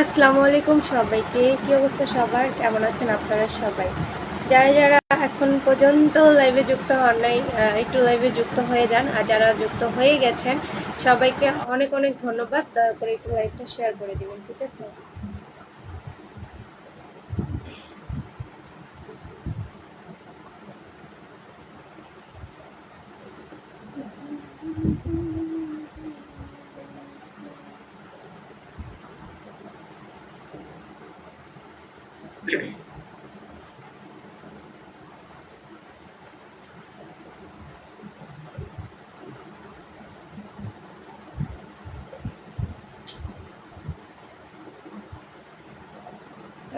আসসালামু আলাইকুম সবাইকে। কি অবস্থা সবার? কেমন আছেন আপনারা সবাই? যারা যারা এখন পর্যন্ত লাইভে যুক্ত হন নাই, একটু লাইভে যুক্ত হয়ে যান। আর যারা যুক্ত হয়ে গেছেন সবাইকে অনেক অনেক ধন্যবাদ। দয়া করে একটু লাইভটা শেয়ার করে দিবেন, ঠিক আছে?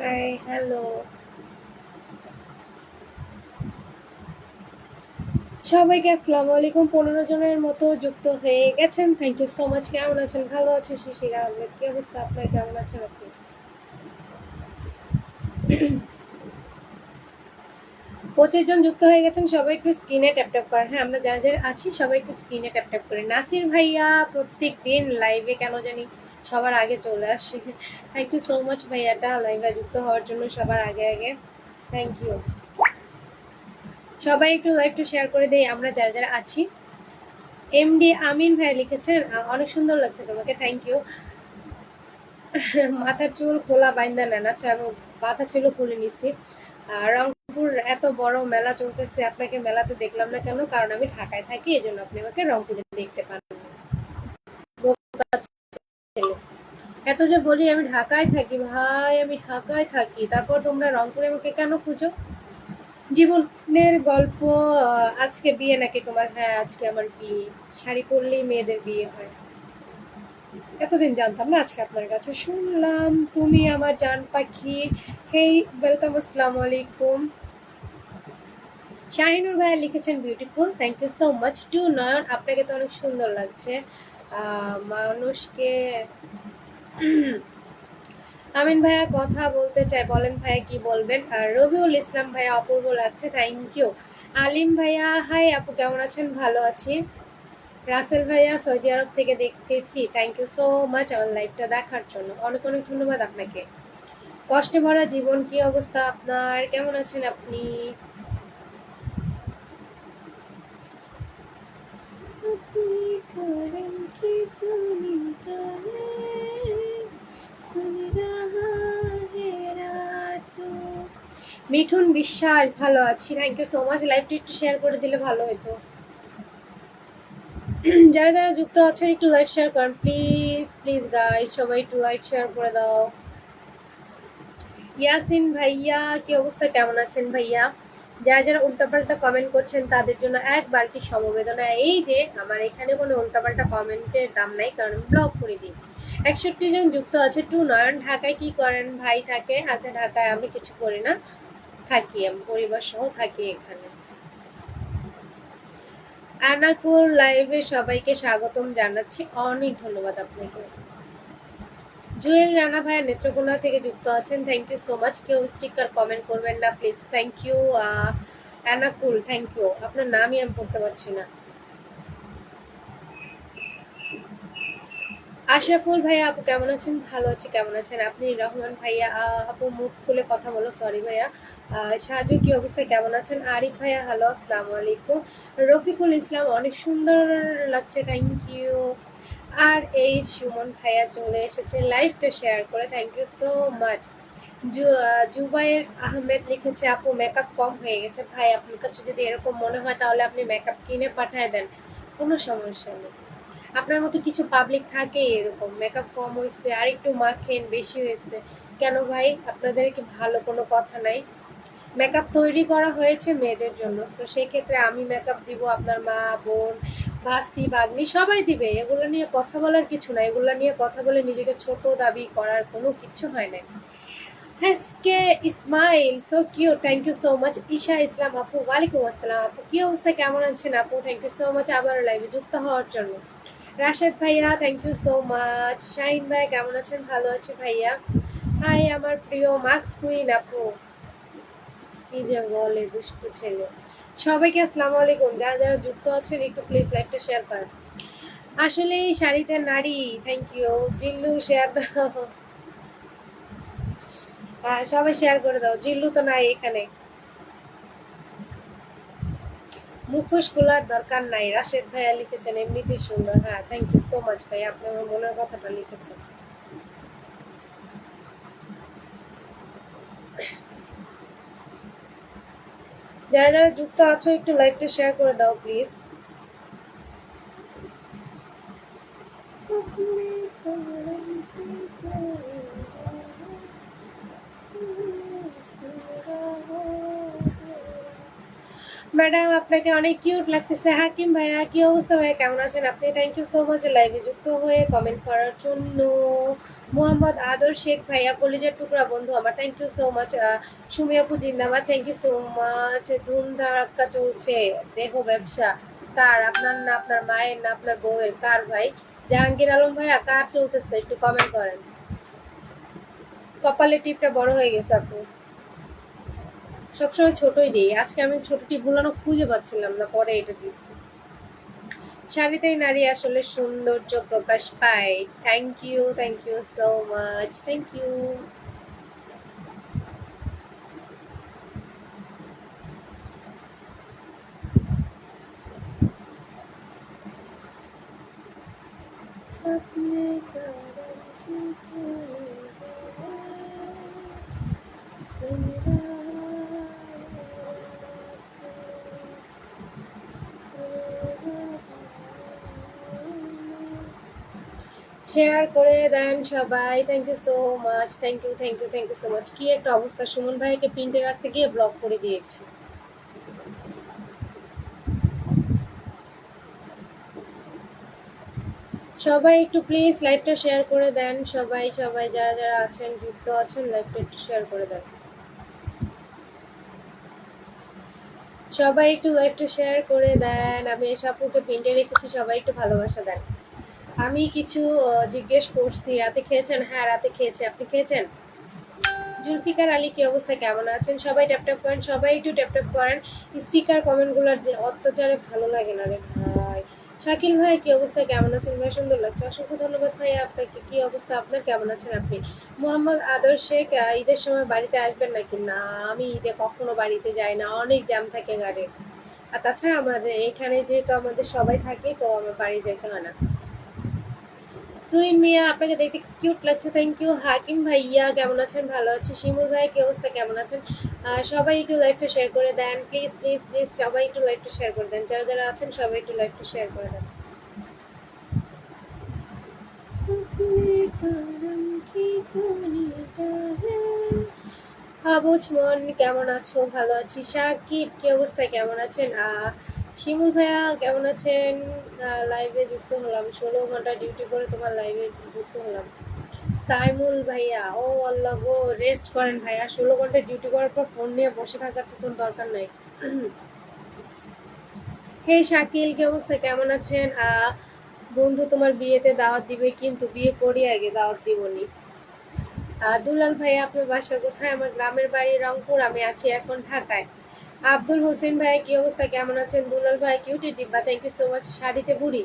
হাই, হ্যালো সবাইকে। আসসালামু আলাইকুম। 15 জনের মতো যুক্ত হয়ে গেছেন, থ্যাংক ইউ সো মাচ। কেমন আছেন? ভালো আছে শিশির আহমেদ। কি অবস্থা আপনার? কেমন আছেন আপনি? 25 জন যুক্ত হয়ে গেছেন, সবাই একটু স্ক্রিনে ট্যাপ ট্যাপ করেন। হ্যাঁ, আমরা যারা যারা আছি সবাই একটু স্ক্রিনে ট্যাপ ট্যাপ করেন। নাসির ভাইয়া প্রত্যেক দিন লাইভে কেন জানি সবার আগে চলে আসে। থ্যাংক ইউ সো মাচ ভাইয়াটা লাইভে যুক্ত হওয়ার জন্য সবার আগে আগে। Thank you. সবাই একটু লাইভটা শেয়ার করে দেই আমরা যারা যারা আছি। এমডি আমিন ভাই লিখেছেন, অনেক সুন্দর লাগছে তোমাকে, থ্যাংক ইউ। মাথার চুল খোলা বাইন্দা নেন। আচ্ছা, আমি বাঁধা ছিল খুলে নিছি। রংপুর এত বড় মেলা চলতেছে, আপনাকে মেলাতে দেখলাম না কেন? কারণ আমি ঢাকায় থাকি, এই জন্য আপনি আমাকে রংপুরে দেখতে পান। বোকা ছেলে। এত যে বলি আমি ঢাকায় থাকি ভাই, আমি ঢাকায় থাকি, তারপর তোমরা রংপুরে আমাকে কেন খুঁজো? জীবনের গল্প। আজকে বিয়ে নাকি তোমার? হ্যাঁ, আজকে আমার বিয়ে। শাড়ি পরলেই মেয়েদের বিয়ে হয়। এতদিন জানতাম না, আজকে আপনার কাছে শুনলাম। তুমি আমার জান পাখি। হেই, ওয়েলকাম, আসসালামু আলাইকুম। শাহিনুর ভাইয়া লিখেছেন beautiful, thank you so much to Nayan. আপনাকে তো অনেক সুন্দর লাগছে। মানুষকে আমিন ভাইয়া কথা বলতে চাই, বলেন ভাইয়া কি বলবেন? আর রবিউল ইসলাম ভাইয়া অপূর্ব লাগছে, থ্যাংক ইউ। আলিম ভাইয়া হাই আপু, কেমন আছেন? ভালো আছি। রাসেল ভাইয়া সৌদি আরব থেকে দেখতেছি, থ্যাংক ইউ সো মাচ আমার লাইভটা দেখার জন্য, অনেক অনেক ধন্যবাদ আপনাকে। কষ্টে ভরা জীবন, কি অবস্থা আপনার? কেমন আছেন আপনি? মিঠুন বিশ্বাস, ভালো আছি, থ্যাংক ইউ সো মাচ। লাইভটি একটু শেয়ার করে দিলে ভালো হতো। যারা যারা যুক্ত আছেন একটু লাইভ শেয়ার করেন প্লিজ প্লিজ গাইস, সবাই একটু লাইভ শেয়ার করে দাও। ইয়াসিন ভাইয়া, কি অবস্থা? কেমন আছেন ভাইয়া? যারা যারা উল্টাপাল্টা কমেন্ট করছেন তাদের জন্য এক বালতি সমবেদনা, এই যে আমার এখানে কোনো উল্টাপাল্টা কমেন্টের দাম নাই, কারণ ব্লক করে দিই। 61 জন যুক্ত আছে। টু নয়ন, ঢাকায় কি করেন ভাই? থাকে। আচ্ছা, ঢাকায় আমি কিছু করি না, থাকি, আমি পরিবার সহ থাকি এখানে। আনাকুল লাইভে সবাইকে স্বাগতম জানাচ্ছি, অনেক ধন্যবাদ আপনাকে। জুয়েল রানা ভাইয়া নেত্রকোনা থেকে যুক্ত আছেন, থ্যাংক ইউ সো মাচ। কেউ স্টিকার কমেন্ট করবেন না প্লিজ, থ্যাংক ইউ। অ্যানাকুল, থ্যাংক ইউ। আপনার নামই আমি পড়তে পারছি না। আশরাফুল ভাইয়া আপু, কেমন আছেন? ভালো আছি, কেমন আছেন আপনি? রহমান ভাইয়া আপু মুখ খুলে কথা বলো, সরি ভাইয়া। সাজু, কি অবস্থা? কেমন আছেন? আরিফ ভাইয়া হ্যালো, আসসালামু আলাইকুম। রফিকুল ইসলাম, অনেক সুন্দর লাগছে, থ্যাংক ইউ। আর এই সুমন ভাইয়া চলে এসেছে লাইভটা শেয়ার করে, thank you so much. Zubair Ahmed লিখেছে, আপু মেকআপ কম হয়ে গেছে। ভাই, আপনার কাছে যদি এরকম মনে হয় তাহলে আপনি মেকআপ কিনে পাঠায় দেন, কোনো সমস্যা নেই। আপনার মতো কিছু পাবলিক থাকে এরকম, মেকআপ কম হয়েছে আর একটু মাখেন, বেশি হয়েছে। কেন ভাই, আপনাদের কি ভালো কোনো কথা নাই? মেকআপ তৈরি করা হয়েছে মেয়েদের জন্য, তো সেই ক্ষেত্রে আমি মেকআপ দিব, আপনার মা, বোন, ভাস্তি, ভাগ্নি সবাই দিবে। এগুলো নিয়ে কথা বলার কিছু না, এগুলো নিয়ে কথা বলে নিজেকে ছোট দাবি করার কোনো কিছু হয় না। হ্যাসকে Ismail, so cute, thank you so much. Isha Islam আপু, ওয়ালাইকুম আসসালাম আপু, কি অবস্থা? কেমন আছেন আপু? থ্যাংক ইউ সো মাচ আবারও লাইভে যুক্ত হওয়ার জন্য। রাশেদ ভাইয়া, thank you so much. Shahin ভাই, কেমন আছেন? ভালো আছি ভাইয়া। হাই আমার প্রিয় মার্কস কুইন আপু, কি যে বলে দুষ্ট ছেলে। সবাইকে আসসালামু আলাইকুম। যারা যারা যুক্ত আছেন একটু প্লিজ লাইভটা শেয়ার করেন। আসলে এই শাড়িতে নারী, থ্যাংক ইউ। জিল্লু শেয়ার দাও। হ্যাঁ, সবাই শেয়ার করে দাও, জিল্লু তো নাই এখানে। মুখোশ খোলার দরকার নাই, রাশেদ ভাইয়া লিখেছেন এমনিতেই সুন্দর। হ্যাঁ, থ্যাংক ইউ সো মাচ ভাই, আপনি আমার মনের কথাটা লিখেছেন। যারা যারা যুক্ত আছো একটু লাইভটা শেয়ার করে দাও প্লিজ। ম্যাডাম আপনাকে অনেক কিউট লাগতেছে। হাকিম ভাইয়া কি অবস্থা ভাইয়া, কেমন আছেন আপনি? থ্যাংক ইউ সো মাচ লাইভে যুক্ত হয়ে কমেন্ট করার জন্য। মোহাম্মদ আদর শেখ ভাইয়া কলিজার টুকরা বন্ধু আমার, thank you so much. Sumi আপু জিন্দাবাদ, থ্যাংক ইউ সো মাচ। ধুমধারাক্কা চলছে দেহ ব্যবসা কার, আপনার না আপনার মায়ের না আপনার বউয়ের, কার ভাই? জাহাঙ্গীর আলম ভাইয়া কার চলতেছে একটু কমেন্ট করেন। কপালের টিপটা বড় হয়ে গেছে আপু, সবসময় ছোটই দিই, আজকে আমি ছোট টিপ গুলো খুঁজে পাচ্ছিলাম না, পরে এটা দিচ্ছি। শাড়িতেই নারী আসলে সৌন্দর্য প্রকাশ পায়। Thank you so much, thank you. Share করে দেন সবাই, thank you so much, thank you thank you thank you so much. কি একটা অবস্থা, সুমন ভাইকে প্রিন্টে রাখতে গিয়ে ব্লক করে দিয়েছি। সবাই একটু প্লিজ লাইভটা শেয়ার করে দেন, সবাই সবাই যারা যারা আছেন যুক্ত আছেন লাইভটা একটু শেয়ার করে দেন। সবাই একটু লাইভটা শেয়ার করে দেন। আমি এসব আপুকে প্রিন্টে রেখেছি, সবাই একটু ভালোবাসা দেন। আমি কিছু জিজ্ঞেস করছি, রাতে খেয়েছেন? হ্যাঁ রাতে খেয়েছি, আপনি খেয়েছেন? জুলফিকার আলী কি অবস্থা, কেমন আছেন? সবাই ট্যাপ ট্যাপ করেন, সবাই একটু ট্যাপ ট্যাপ করেন। স্টিকার কমেন্টগুলোর যে অত্যাচারে ভালো লাগে না রে ভাই। শাকিল ভাই কি অবস্থা, কেমন আছেন ভাই? সুন্দর লাগছে, অসংখ্য ধন্যবাদ ভাই আপনাকে। কি অবস্থা আপনার, কেমন আছেন আপনি? মোহাম্মদ আদর শেখ ঈদের সময় বাড়িতে আসবেন নাকি? না, আমি ঈদে কখনো বাড়িতে যাই না, অনেক জ্যাম থাকে গাড়ি। আর তাছাড়া আমাদের এখানে যেহেতু আমাদের সবাই থাকে, তো আমার বাড়ি যেতে হয় না। তুহিন মিয়া আপনাকে দেখতে কিউট লাগছে, থ্যাংক ইউ। হাকিম ভাইয়া কেমন আছেন? ভালো আছি। শিমুল ভাই কি অবস্থা, কেমন আছেন? সবাই একটু লাইভটা শেয়ার করে দেন প্লিজ প্লিজ প্লিজ, সবাই একটু লাইভটা শেয়ার করে দেন, যারা যারা আছেন সবাই একটু লাইভটা শেয়ার করে দেন। আবুজ মন কেমন আছো? ভালো আছি। সাকিব কি অবস্থা, কেমন আছেন? শিমুল ভাইয়া কেমন আছেন? লাইভে যুক্ত হলাম, 16 ঘন্টা ডিউটি করে তোমার লাইভে যুক্ত হলাম। সাইমুল ভাইয়া, ও আল্লাহ গো, রেস্ট করেন ভাইয়া, 16 ঘন্টা ডিউটি করার পর ফোন নিয়ে বসে থাকার তো কোনো দরকার নাই। হে শাকিল কি অবস্থা, কেমন আছেন? বন্ধু তোমার বিয়েতে দাওয়াত দিবে, কিন্তু বিয়ে করি আগে, দাওয়াত দিবনি। দুলাল ভাইয়া আপনার বাসা কোথায়? আমার গ্রামের বাড়ি রংপুর, আমি আছি এখন ঢাকায়। আব্দুল হোসেন ভাইয়া কি অবস্থা, কেমন আছেন? দুলাল ভাই কিউটি ডিব্বা, থ্যাংক ইউ সো মাচ। শাড়িতে বুড়ি,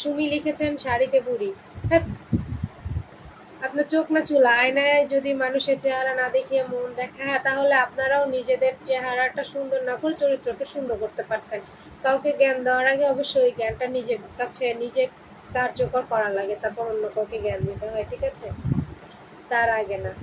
সুমি লিখেছেন শাড়িতে বুড়ি। হ্যাঁ, আপনার চোখ না চুল, আয়নায় যদি মানুষের চেহারা না দেখিয়ে মন দেখায়, তাহলে আপনারাও নিজেদের চেহারাটা সুন্দর না করে চরিত্রটা সুন্দর করতে পারতেন। কাউকে জ্ঞান দেওয়ার আগে অবশ্যই জ্ঞানটা নিজের কাছে নিজে কার্যকর করা লাগে, তারপর অন্য কাউকে জ্ঞান দিতে হয়, ঠিক আছে? তার আগে না।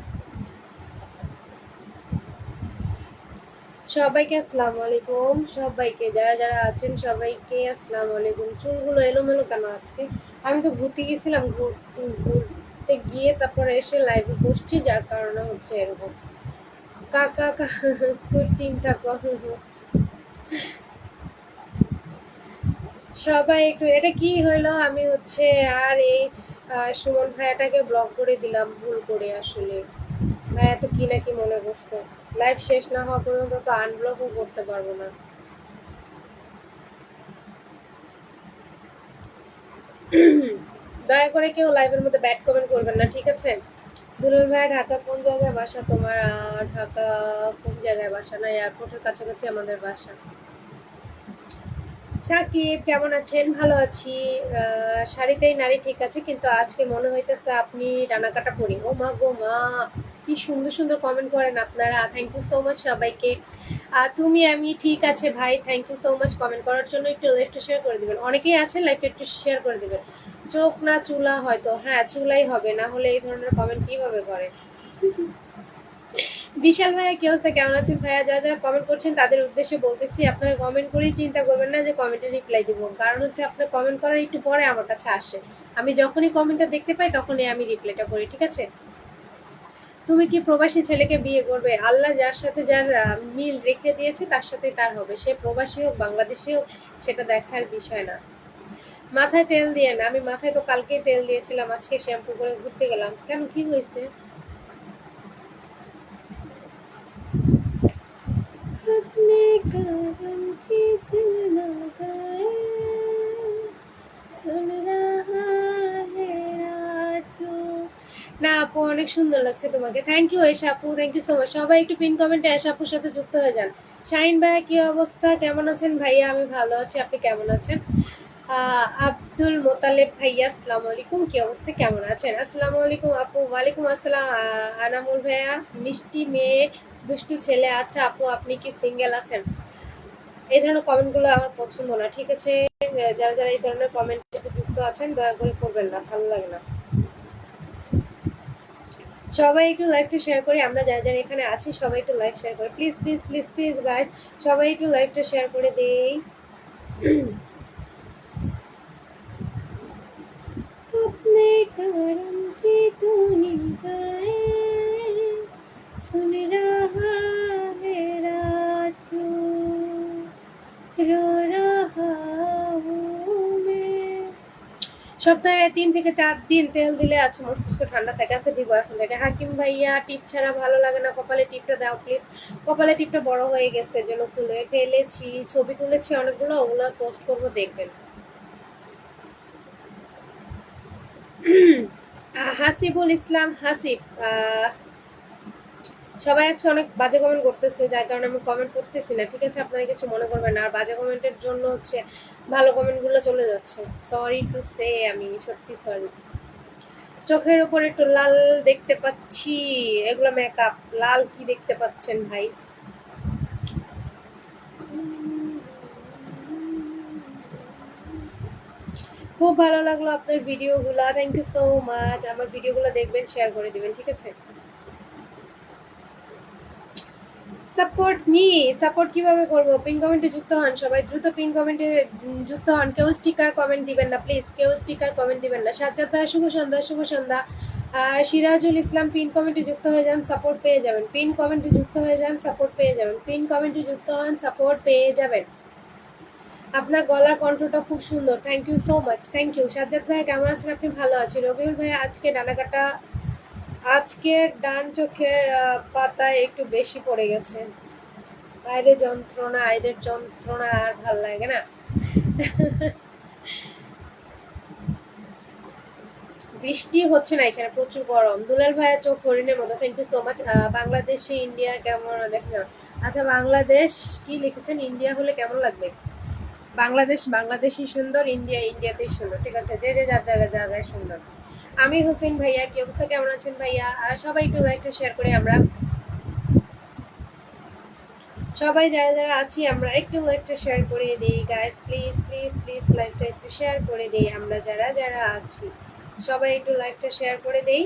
সবাইকে আসসালামু আলাইকুম, সবাইকে যারা যারা আছেন সবাইকে আসসালামু আলাইকুম। চুলগুলো এলোমেলো কেন আজকে? আমি তো ঘুরতে গেছিলাম, ঘুরতে গিয়ে তারপরে এসে লাইভে বসছি, যার কারণে হচ্ছে এরকম। কাকা খুব চিন্তা করো। সবাই একটু, এটা কি হলো, আমি হচ্ছে আর এই সুমন ভাইয়াটাকে ব্লক করে দিলাম ভুল করে। আসলে ভাইয়া তো কি না কি মনে করছে, লাইভ শেষ না হওয়া পর্যন্ত তো আনব্লকও করতে পারবো না। দয়া করে কেউ লাইভের মধ্যে ব্যাড কমেন্ট করবেন না, ঠিক আছে? দুলাল ভাই ঢাকা কোন জায়গায় বাসা তোমার? ঢাকা কোন জায়গায় বাসা? না, এয়ারপোর্টের কাছাকাছি আমাদের বাসা। সাকিব কেমন আছেন? ভালো আছি। শাড়িতেই নারী ঠিক আছে, কিন্তু আজকে মনে হইতেছে আপনি ডানা কাটা পরি। ও মা গো মা, কি সুন্দর সুন্দর কমেন্ট করেন আপনারা, থ্যাংক ইউ সো মাচ সবাইকে। তুমি আমি ঠিক আছে ভাই, thank you so much comment করার জন্য। একটু লাইভটা শেয়ার করে দিবেন, অনেকেই আছেন লাইভটা একটু শেয়ার করে দিবেন। চোখ না চুলা হয়তো, হ্যাঁ চুলাই হবে, না হলে এই ধরনের কমেন্ট কিভাবে করে। বিশাল ভাইয়া কি অবস্থা, কেমন আছেন ভাইয়া? যারা যারা কমেন্ট করছেন তাদের উদ্দেশ্যে বলতেছি, আপনারা কমেন্ট করেই চিন্তা করবেন না যে কমেন্টে রিপ্লাই দিব, কারণ হচ্ছে আপনার কমেন্ট করার একটু পরে আমার কাছে আসে, আমি যখনই কমেন্টটা দেখতে পাই তখনই আমি রিপ্লাইটা করি, ঠিক আছে? তুমি কি প্রবাসী ছেলেকে বিয়ে করবে? আল্লাহ যার সাথে যার মিল রেখে দিয়েছে তার সাথে তার হবে, সে প্রবাসী হোক বাংলাদেশি হোক সেটা দেখার বিষয় না। মাথায় তেল দিয়ে না, আমি মাথায় তো কালকেই তেল দিয়েছিলাম, আজকে শ্যাম্পু করে ঘুরতে গেলাম। কেন, কি হয়েছে? अपने कारण की दिल लगाए सुन रहा है रातों। না আপু, অনেক সুন্দর লাগছে তোমাকে, থ্যাংক ইউ এশা আপু, থ্যাংক ইউ সো মাচ। সবাই একটু পিন কমেন্টে এশা আপুর সাথে যুক্ত হয়ে যান। শাহিন ভাইয়া কি অবস্থা, কেমন আছেন ভাইয়া? আমি ভালো আছি, আপনি কেমন আছেন? আব্দুল মোতালেব ভাইয়া আসসালামু আলাইকুম, কি অবস্থা, কেমন আছেন? আসসালামু আলাইকুম আপু। ওয়ালাইকুম আসসালাম। আনামুল ভাইয়া, মিষ্টি মেয়ে দুষ্টু ছেলে। আচ্ছা আপু, আপনি কি সিঙ্গেল আছেন? এই ধরনের কমেন্টগুলো আমার পছন্দ না, ঠিক আছে? যারা যারা এই ধরনের কমেন্টে যুক্ত আছেন দয়া করে করবেন না, ভালো লাগে না। সবাই একটু লাইভটা শেয়ার করি, আমরা যারা যারা এখানে আছি সবাই একটু লাইভ শেয়ার করি, please please please please guys, সবাই একটু লাইভটা শেয়ার করে দেই। अपने करम की तूने गाए सुन रहा है रातों रो रहा हूँ मैं। সপ্তাহে 3 থেকে 4 দিন তেল দিলে আছে মস্তিষ্ক ঠান্ডা থাকে। আচ্ছা দিব এখন থেকে। হাকিম ভাইয়া, টিপ ছাড়া ভালো লাগে না, কপালে টিপটা দাও প্লিজ। কপালে টিপটা বড় হয়ে গেছে, জন্য খুলে ফেলেছি, ছবি তুলেছি অনেকগুলো, ওগুলো পোস্ট করবো, দেখবেন। হাসিবুল ইসলাম হাসিব, সবাই আজকে অনেক বাজে কমেন্ট করতেছে, যার কারণে আমি কমেন্ট করতেছি না, ঠিক আছে? আপনারা কিছু মনে করবেন না, আর বাজে কমেন্টের জন্য হচ্ছে ভালো কমেন্টগুলো চলে যাচ্ছে, সরি টু সে, আমি সত্যি সরি। চোখের উপর একটু লাল দেখতে পাচ্ছি, এগুলো মেকআপ। লাল কি দেখতে পাচ্ছেন ভাই? খুব ভালো লাগলো আপনার ভিডিওগুলো, থ্যাংক ইউ সো মাচ। আমার ভিডিওগুলো দেখবেন, শেয়ার করে দিবেন, ঠিক আছে? সাপোর্ট মি, সাপোর্ট কিভাবে করব? পিন কমেন্টে যুক্ত হন সবাই, দ্রুত পিন কমেন্টে যুক্ত হন। কেউ স্টিকার কমেন্ট দিবেন না প্লিজ, কেউ স্টিকার কমেন্ট দিবেন না। সাজ্জাদ ভাই শুভ সন্ধ্যা, শুভ সন্ধ্যা। সিরাজুল ইসলাম, পিন কমেন্টে যুক্ত হয়ে যান, সাপোর্ট পেয়ে যাবেন। পিন কমেন্টে যুক্ত হয়ে যান, সাপোর্ট পেয়ে যাবেন। পিন কমেন্টে যুক্ত হন, সাপোর্ট পেয়ে যাবেন। আপনার গলার কণ্ঠটা খুব সুন্দর, thank you so much, thank you. Sajjad ভাই কেমন আছেন? আপনি ভালো আছেন? রবিউল ভাই, আজকে ডানা কাটা, আজকে ডান চোখের পাতায় একটু বেশি পড়ে গেছে। বাইরে যন্ত্রণা, এদের যন্ত্রণা আর ভাল লাগে না। বৃষ্টি হচ্ছে না এখানে, প্রচুর গরম। দুলাল ভাইয়ের চোখ হরিণের মতো, থ্যাংক ইউ সো মাচ। বাংলাদেশে ইন্ডিয়া কেমন দেখেন? আচ্ছা বাংলাদেশ কি লিখেছেন, ইন্ডিয়া হলে কেমন লাগবে? বাংলাদেশ বাংলাদেশই সুন্দর, ইন্ডিয়া ইন্ডিয়াতেই সুন্দর, ঠিক আছে? যে যে যার জায়গায় জায়গায় সুন্দর। আমির হোসেন ভাইয়া, কি অবস্থা, কেমন আছেন ভাইয়া? সবাই একটু লাইভটা শেয়ার করি, আমরা সবাই যারা যারা আছি আমরা একটু লাইভটা শেয়ার করে দিই গাইস, প্লিজ প্লিজ প্লিজ লাইভটা একটু শেয়ার করে দিই, আমরা যারা যারা আছি সবাই একটু লাইভটা শেয়ার করে দেই।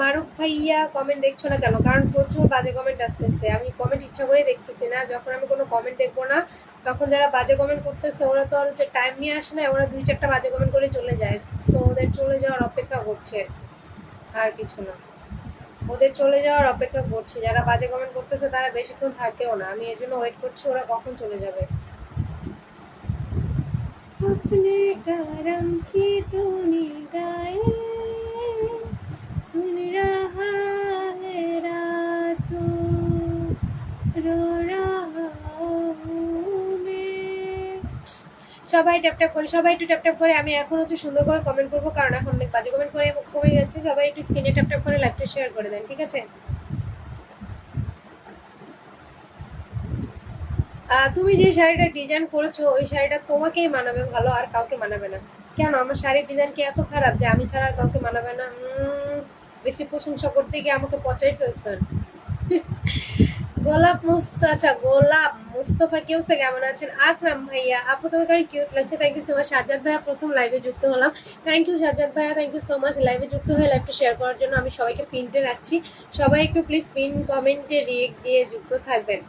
মারুফ ভাইয়া, কমেন্ট দেখছো না কেন? কারণ প্রচুর বাজে কমেন্ট আসতেছে, আমি কমেন্ট ইচ্ছা করে দেখতেছি না। যখন আমি কোনো কমেন্ট দেখবো না তখন যারা বাজে কমেন্ট করতেছে ওরা তো আর হচ্ছে টাইম নিয়ে আসে না, ওরা 2-4টা বাজে কমেন্ট করে চলে যায়, সো ওদের চলে যাওয়ার অপেক্ষা করছে, আর কিছু না। ওদের চলে যাওয়ার অপেক্ষা করছি, যারা বাজে কমেন্ট করতেছে তারা বেশিক্ষণ থাকেও না, আমি এই জন্য ওয়েট করছি ওরা কখন চলে যাবে। अपने करम की तूने गाए सुन रहा है रातों रो रहा हूँ मैं। সবাই ট্যাপ ট্যাপ করে, সবাই একটু ট্যাপ ট্যাপ করে। আমি এখন হচ্ছে সুন্দর করে কমেন্ট করবো, কারণ এখন অনেক বাজে কমেন্ট করে কমে গেছে। সবাই একটু স্ক্রিনে ট্যাপ ট্যাপ করে লাইভটা শেয়ার করে দেন, ঠিক আছে? তুমি যে শাড়িটা ডিজাইন করেছো ওই শাড়িটা তোমাকেই মানাবে ভালো, আর কাউকে মানাবে না। কেন আমার শাড়ির ডিজাইন কি এত খারাপ যে আমি ছাড়া আর কাউকে মানাবে না? বেশি প্রশংসা করতে গিয়ে আমাকে পচাই ফেলছেন। গোলাপ আচ্ছা গোলাপ মুস্তফা কি অবস্থা, কেমন আছেন? আকরাম ভাইয়া, আপু তোমাকে অনেক কিউট লাগছে, thank you so much. Sajjad ভাইয়া প্রথম লাইভে যুক্ত হলাম, থ্যাংক ইউ সাজ্জাদ ভাইয়া, থ্যাংক ইউ সো মাচ লাইভে যুক্ত হয়ে লাইভটা শেয়ার করার জন্য। আমি সবাইকে পিনটে রাখছি, সবাই একটু প্লিজ পিন কমেন্টে রিয়েক্ট দিয়ে যুক্ত থাকবেন।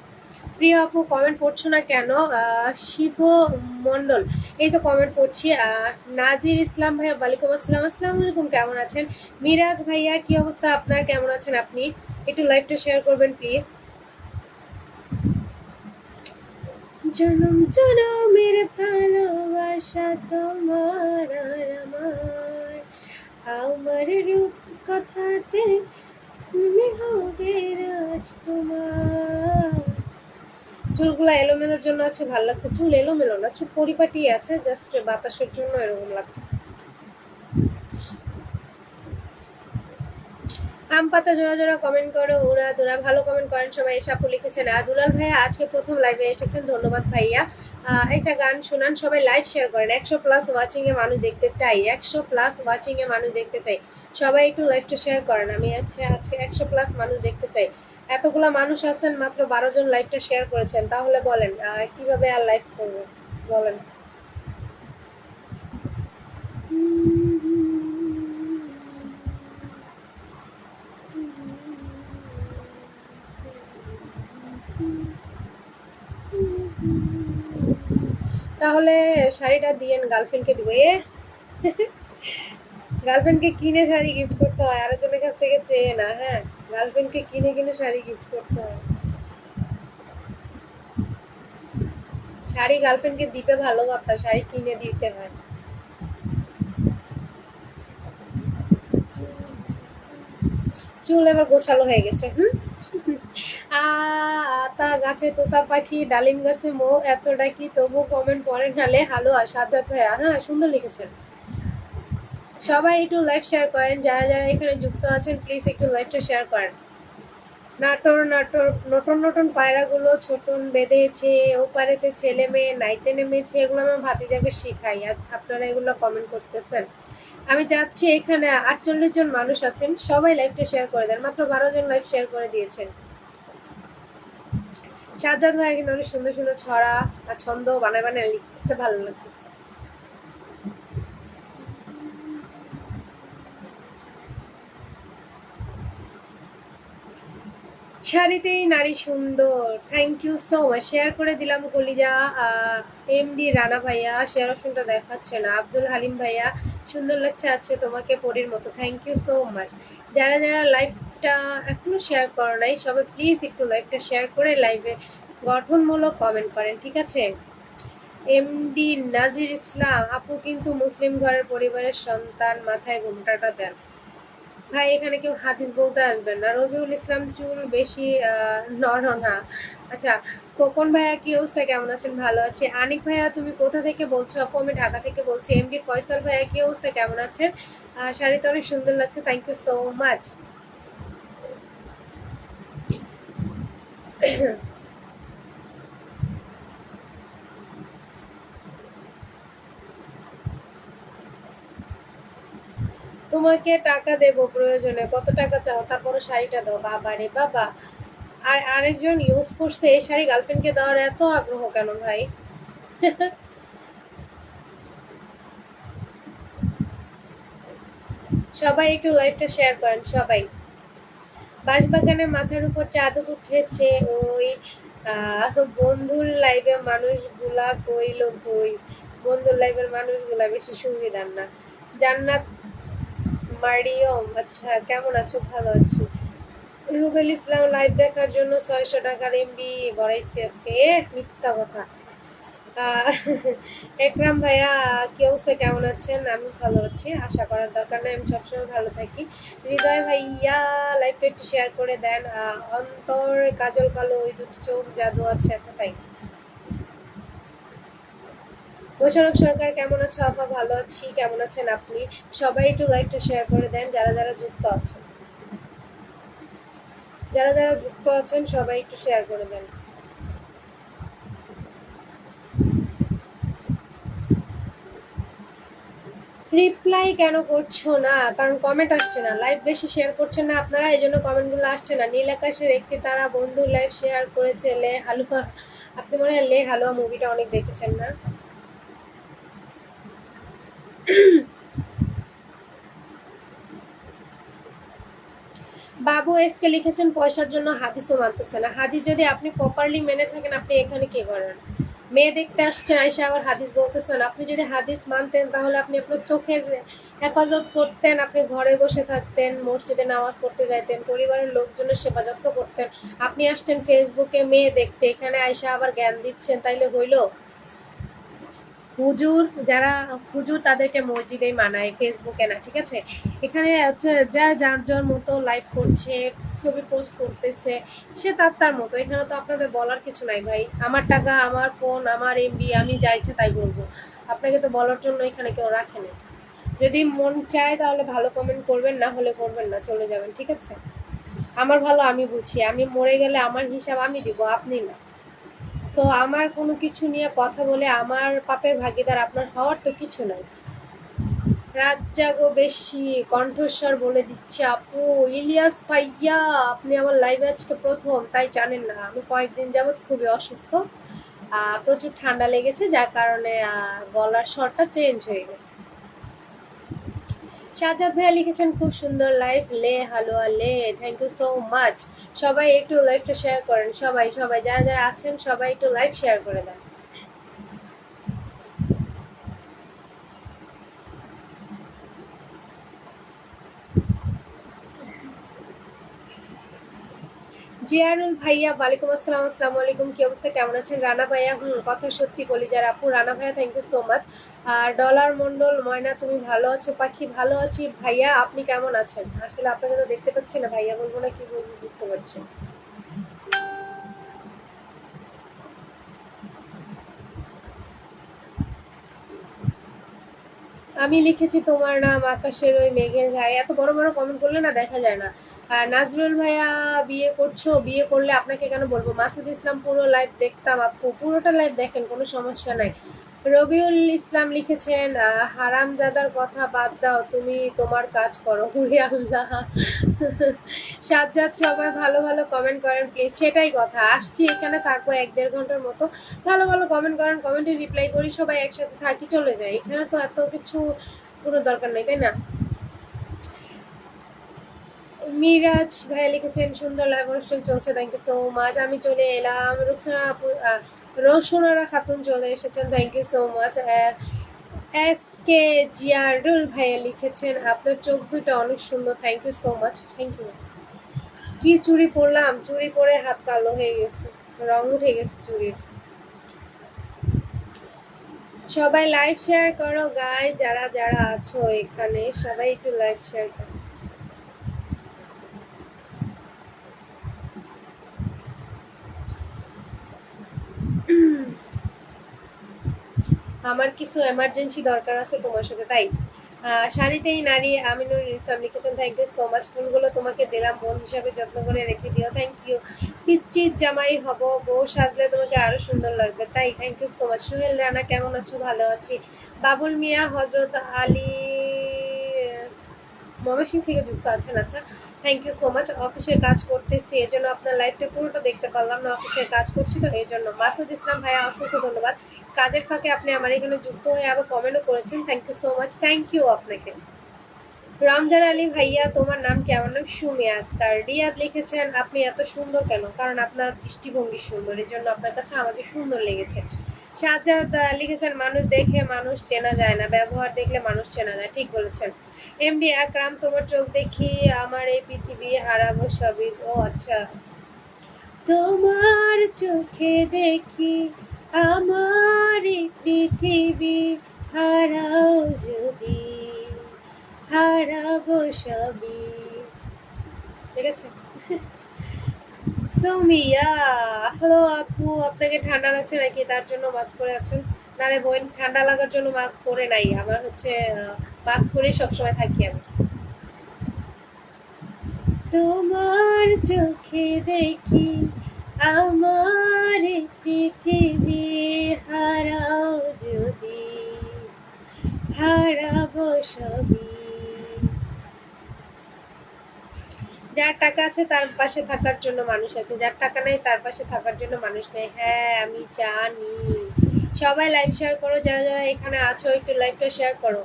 প্রিয় আপু কমেন্ট পড়ছো না কেন? শিব মন্ডল, এই তো কমেন্ট পড়ছি। নাজির ইসলাম ভাইয়া, ওয়ালাইকুম আসসালাম, আসসালামু আলাইকুম, কেমন আছেন? মিরাজ ভাইয়া কি অবস্থা আপনার, কেমন আছেন আপনি? একটু লাইভটা শেয়ার করবেন প্লিজ। জনম জনমের ভালোবাসা তোমার আর আমার, আমার রূপ কথাতে তুমি হবে রাজকুমার। চুলগুলো এলোমেলোর জন্য আছে, ভালো লাগছে। চুল এলোমেলো না, চুল পরিপাটি আছে, জাস্ট বাতাসের জন্য এরকম লাগতেছে। আম পাতা জোড়া জোড়া কমেন্ট করো, ওরা তোরা ভালো কমেন্ট করেন সবাই। এসাপু লিখেছেন দুলাল ভাইয়া আজকে প্রথম লাইভে এসেছেন, ধন্যবাদ ভাইয়া। একটা গান শোনান, সবাই লাইভ শেয়ার করেন। 100+ ওয়াচিং এ মানুষ দেখতে চাই, 100+ ওয়াচিং এ মানুষ দেখতে চাই, সবাই একটু লাইভটা শেয়ার করেন। আমি আজকে 100+ মানুষ দেখতে চাই। এতগুলা মানুষ আছেন, মাত্র 12 জন লাইভটা শেয়ার করেছেন, তাহলে বলেন কিভাবে আর লাইভ করবো বলেন। তাহলে শাড়িটা দিয়েন, গার্লফ্রেন্ডকে দিব। গার্লফ্রেন্ডকে কিনে শাড়ি গিফট করতে হয়, আরেকজনের কাছ থেকে চেয়ে না। হ্যাঁ, গার্লফ্রেন্ডকে কিনে কিনে শাড়ি গিফট করতে হয়। শাড়ি গার্লফ্রেন্ডকে দিতে ভালো কথা, শাড়ি কিনে দিতে হয়। চুল এবার গোছালো হয়ে গেছে। আতা গাছে তোতা পাখি, ডালিম গাছে মো, এতটা কি তবু কমেন্ট পড়ে নালে। হ্যালো সাজ্জাদ ভাইয়া, হ্যাঁ সুন্দর লিখেছেন। সবাই একটু লাইভ শেয়ার করেন, যারা যারা এখানে যুক্ত আছেন প্লিজ একটু লাইভটা শেয়ার করেন। নাটোর নাটোর নতুন নতুন পায়রাগুলো ছোটন বেঁধেছে, ওপারেতে ছেলে মেয়ে নাইতে নেমেছে, এগুলো আমার ভাতিজাকে শিখাই, আর আপনারা এগুলো কমেন্ট করতেছেন। আমি যাচ্ছি, এখানে 48 জন মানুষ আছেন, সবাই লাইভটা শেয়ার করে দেন। মাত্র 12 জন লাইভ শেয়ার করে দিয়েছেন। সাজ্জাদ ভাই কিন্তু অনেক সুন্দর সুন্দর ছড়া আর ছন্দ বানায় বানায় লিখতেছে, ভালো লাগতেছে। শাড়িতেই নারী সুন্দর, thank you so much. Share করে দিলাম কলিজা। এমডি রানা ভাইয়া শেয়ার অপশনটা দেখাচ্ছে না। আব্দুল হালিম ভাইয়া, সুন্দর লাগছে আজকে তোমাকে পরীর মতো, থ্যাংক ইউ সো মাচ। যারা যারা লাইভটা এখনো শেয়ার করো নাই, সবাই প্লিজ একটু লাইভটা শেয়ার করে লাইভে গঠনমূলক কমেন্ট করেন, ঠিক আছে? এমডি নাজির ইসলাম, আপু কিন্তু মুসলিম ঘরের পরিবারের সন্তান, মাথায় ঘুমটাটা দেন ভাই। এখানে কেউ হাদিস বলতে আসবেন না। রবিউল ইসলাম, চুল বেশি নর না। আচ্ছা, কোকন ভাইয়া কি অবস্থা, কেমন আছেন? ভালো আছি। আনিক ভাইয়া তুমি কোথা থেকে বলছো? আপু আমি ঢাকা থেকে বলছি। এমডি ফয়সাল ভাইয়া কি অবস্থা, কেমন আছেন? শাড়িতে অনেক সুন্দর লাগছে, থ্যাংক ইউ সো মাচ। তোমাকে টাকা দেব প্রয়োজনে, কত টাকা চাও? তারপরে শাড়িটা দাও। বাবা রে বাবা, আর আরেকজন ইউজ করছে এই শাড়ি, গার্লফ্রেন্ডকে দেওয়ার এত আগ্রহ কেন ভাই? সবাই একটু লাইভটা শেয়ার করেন সবাই। বাঁশবাগানে মাথার উপর চাঁদ উঠেছে, ওই বন্ধুর লাইভে মানুষগুলা কইল কই। বন্ধুর লাইভের মানুষগুলা বেশি সুবিধার না। জান্নাত মারিয়ম, আচ্ছা কেমন আছো? ভালো আছি। রুবেল ইসলাম, লাইভ দেখার জন্য 600 টাকার এমবি বড়াইছি আজকে। মিথ্যা কথা। আহ, একরাম ভাইয়া কি অবস্থা, কেমন আছেন? আমি ভালো আছি, আশা করার দরকার নেই, আমি সবসময় ভালো থাকি। হৃদয় ভাইয়া লাইভটা একটু শেয়ার করে দেন। অন্তর কাজল কালো, ওই দুটো চোখ জাদু আছে, আচ্ছা তাই। মোশারফ সরকার, কেমন আছো? আপা ভালো আছি, কেমন আছেন আপনি? সবাই একটু লাইভটা শেয়ার করে দেন, যারা যারা যুক্ত আছেন, যারা যারা যুক্ত আছেন সবাই একটু শেয়ার করে দেন। রিপ্লাই কেন করছো না? কারণ কমেন্ট আসছে না, লাইভ বেশি শেয়ার করছেন না আপনারা, এই জন্য কমেন্টগুলো আসছে না। নীল আকাশের একটি তারা বন্ধু লাইভ শেয়ার করেছে লে হালুয়া। আপনি মনে হয় লে হালুয়া মুভিটা অনেক দেখেছেন না? বাবু এসকে লিখেছেন পয়সার জন্য হাদিসও মানতেছে না। হাদিস যদি আপনি প্রপারলি মেনে থাকেন, আপনি এখানে কি করেন? মেয়ে দেখতে আসছেন, এসে আবার হাদিস বলতেছেন। আপনি যদি হাদিস মানতেন তাহলে আপনি আপনার চোখের হেফাজত করতেন, আপনি ঘরে বসে থাকতেন, মসজিদে নামাজ পড়তে যাইতেন, পরিবারের লোকজনের সেবা যত্ন করতেন। আপনি আসছেন ফেসবুকে মেয়ে দেখতে, এখানে আইসা আবার জ্ঞান দিচ্ছেন, তাইলে হইল? হুজুর যারা হুজুর তাদেরকে মসজিদেই মানায়, ফেসবুকে না, ঠিক আছে? এখানে হচ্ছে যা যার যার মতো লাইভ করছে, ছবি পোস্ট করতেছে, সে তার তার মতো। এখানে তো আপনাদের বলার কিছু নাই ভাই। আমার টাকা, আমার ফোন, আমার এমবি, আমি যা ইচ্ছে তাই বলবো। আপনাকে তো বলার জন্য এখানে কেউ রাখে না। যদি মন চায় তাহলে ভালো কমেন্ট করবেন, না হলে করবেন না, চলে যাবেন, ঠিক আছে? আমার ভালো আমি বুঝি, আমি মরে গেলে আমার হিসাব আমি দিব, আপনি না। সো আমার কোনো কিছু নিয়ে কথা বলে আমার পাপের ভাগিদার আপনার হওয়ার তো কিছু নাই। রাত জাগো বেশি কণ্ঠস্বর বলে দিচ্ছে আপু। ইলিয়াস ভাইয়া, আপনি আমার লাইভে আজকে প্রথম, তাই জানেন না আমি কয়েকদিন যাবৎ খুবই অসুস্থ। প্রচুর ঠান্ডা লেগেছে, যার কারণে গলার স্বরটা চেঞ্জ হয়ে গেছে। সাজ্জাদ ভাইয়া লিখেছেন খুব সুন্দর লাইফ লে হালুয়া লে, থ্যাংক ইউ সো মাচ। সবাই একটু লাইভটা শেয়ার করেন, সবাই সবাই যারা যারা আছেন সবাই একটু লাইভ শেয়ার করে দেন। জিয়ারুল ভাইয়া ওয়ালাইকুম আসসালাম, আসসালামু আলাইকুম, কি অবস্থা, কেমন আছেন? রানা ভাইয়া, কথা সত্যি কলিজার আপু। রানা ভাইয়া থ্যাংক ইউ সো মাচ। আর ডলার মন্ডল ময়না, তুমি ভালো আছো? পাখি ভালো আছি ভাইয়া, আপনি কেমন আছেন? আসলে আপনাকে তো দেখতে পাচ্ছি না, ভাইয়া বলবো না কি বলবো বুঝতে পারছি। আমি লিখেছি তোমার নাম আকাশের ওই মেঘের গায়ে। এত বড় বড় কমেন্ট করলে না দেখা যায় না। আর নাজরুল ভাইয়া, বিয়ে করছো? বিয়ে করলে আপনাকে কেন বলবো? মাসুদ ইসলাম, পুরো লাইভ দেখতাম আপু, পুরোটা লাইভ দেখেন, কোনো সমস্যা নাই। রবিউল ইসলাম লিখেছেন হারামজাদার কথা বাদ দাও, তুমি তোমার কাজ করো। হুরে আল্লাহ। সাজ্জাদ, সবাই ভালো ভালো কমেন্ট করেন প্লিজ। সেটাই কথা, আসছি এখানে থাকবো 1-1.5 ঘন্টার মতো। ভালো ভালো কমেন্ট করেন, কমেন্টে রিপ্লাই করি, সবাই একসাথে থাকি, চলে যায়। এখানে তো এত কিছু কোনো দরকার নেই, তাই না? মিরাজ ভাইয়া লিখেছেন সুন্দর লাইভ অনুষ্ঠান চলছে, থ্যাংক ইউ সো মাচ। আমি চলে এলাম। রুকসানা আপু, রোশনারা খাতুন চলে এসেছেন, thank you so much. S K Ziarul ভাইয়া লিখেছেন আপনার চোখ দুটো অনেক সুন্দর, thank you so much, thank you. কি চুড়ি পরলাম, চুড়ি পরে হাত কালো হয়ে গেছে, রং উঠে গেছে চুড়ির। সবাই লাইভ শেয়ার করো গাই, যারা যারা আছো এখানে সবাই একটু লাইভ শেয়ার করো। আমার কিছু এমার্জেন্সি দরকার আছে তোমার সাথে, তাই। শাড়িতেই নারী, আমিনুর ইসলাম লিখেছেন, থ্যাংক ইউ সো মাচ। ফুলগুলো তোমাকে দিলাম, বোন হিসাবে যত্ন করে রেখে দিও, থ্যাংক ইউ। পিচ্চির জামাই হব, বউ সাজলে তোমাকে আরো সুন্দর লাগবে, তাই, thank you so much. Sohel Rana, কেমন আছো? ভালো আছি। বাবুল মিয়া হজরত আলী ময়মনসিং থেকে যুক্ত আছেন, আচ্ছা, থ্যাংক ইউ সো মাচ। অফিসের কাজ করতেছি, এই জন্য আপনার লাইফটা পুরোটা দেখতে পারলাম না, অফিসের কাজ করছি তো এই জন্য। মাসুদ ইসলাম ভাইয়া, অসংখ্য ধন্যবাদ। কাজের ফাঁকে আপনি আমার এখানে যুক্ত হয়ে আবার কমেন্টও করেছেন, thank you so much, thank you আপনাকে। রমজান আলী ভাইয়া, তোমার নাম কি? আমার নাম সুমিয়া আক্তার। রিয়াদ লিখেছেন আপনি এত সুন্দর কেন? কারণ আপনার দৃষ্টিভঙ্গি সুন্দর, এই জন্য আপনার কাছে আমাকে সুন্দর লেগেছে। সাজ্জাদ লিখেছেন মানুষ দেখে মানুষ চেনা যায় না, ব্যবহার দেখলে মানুষ চেনা যায়, ঠিক বলেছেন। এমডি আকরাম, তোমার চোখ দেখি আমার এই পৃথিবী হারাবো সবই। ও আচ্ছা, তোমার চোখে দেখি আমার এই পৃথিবী হারাও যদি, হারাবো সবই, ঠিক আছে। সুমিয়া, হ্যালো আপু, আপনাকে ঠান্ডা লাগছে নাকি? তার জন্য মাস্ক পরে আছেন? না রে বোন, ঠান্ডা লাগার জন্য মাস্ক পরে নাই, আমার হচ্ছে মাস্ক পরেই সবসময় থাকি আমি। তোমার চোখে দেখি আমার পৃথিবী হারাও যদি, হারাবো সবই। যার টাকা আছে তার পাশে থাকার জন্য মানুষ আছে, যার টাকা নেই তার পাশে থাকার জন্য মানুষ নেই। হ্যাঁ আমি জানি। সবাই লাইভ শেয়ার করো, যারা যারা এখানে আছো একটু লাইভটা শেয়ার করো।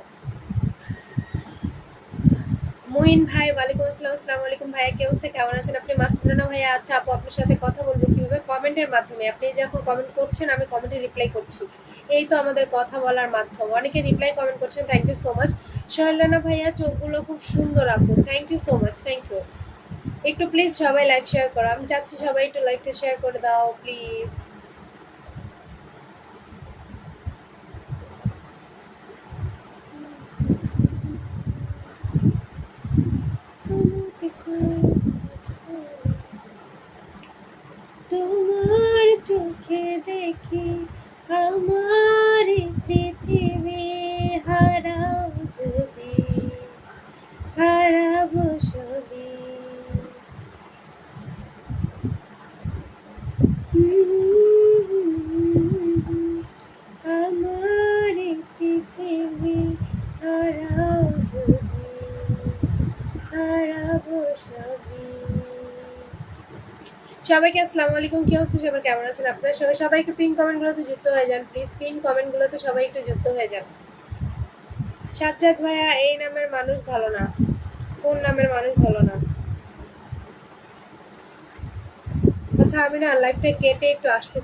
মুইন ভাই ওয়ালাইকুম আসসালাম। আসসালামু আলাইকুম ভাইয়া, কি অবস্থা, কেমন আছেন আপনি? মাসুদ রানা ভাইয়া, আচ্ছা আপু আপনার সাথে কথা বলবো কিভাবে? কমেন্টের মাধ্যমে। আপনি যখন কমেন্ট করছেন আমি কমেন্টে রিপ্লাই করছি, এই তো আমাদের কথা বলার মাধ্যম। অনেকে রিপ্লাই কমেন্ট করছেন, thank you so much. Sohel Rana ভাইয়া চোখগুলো খুব সুন্দর আপু, thank you so much, thank you. একটু প্লিজ সবাই লাইভ শেয়ার করো, আমি চাচ্ছি সবাই একটু লাইভটা শেয়ার করে দাও প্লিজ। তোমার চোখে দেখি আমার পৃথিবী, হারাও যদি হারাবো সবই। আমার পৃথিবী হারাও যদি হারাবো সবই। সবাইকে আসসালামু আলাইকুম, কি অবস্থা সবার, কেমন আছেন আপনারা সবাই? সবাই একটু পিন কমেন্টগুলোতে যুক্ত হয়ে যান প্লিজ, পিন কমেন্টগুলোতে সবাই একটু যুক্ত হয়ে যান। সাজ্জাদ ভাইয়া এই নামের মানুষ ভালো না, কোন নামের মানুষ ভালো না? আচ্ছা আমি না লাইভটা কেটে একটু আসতেছি।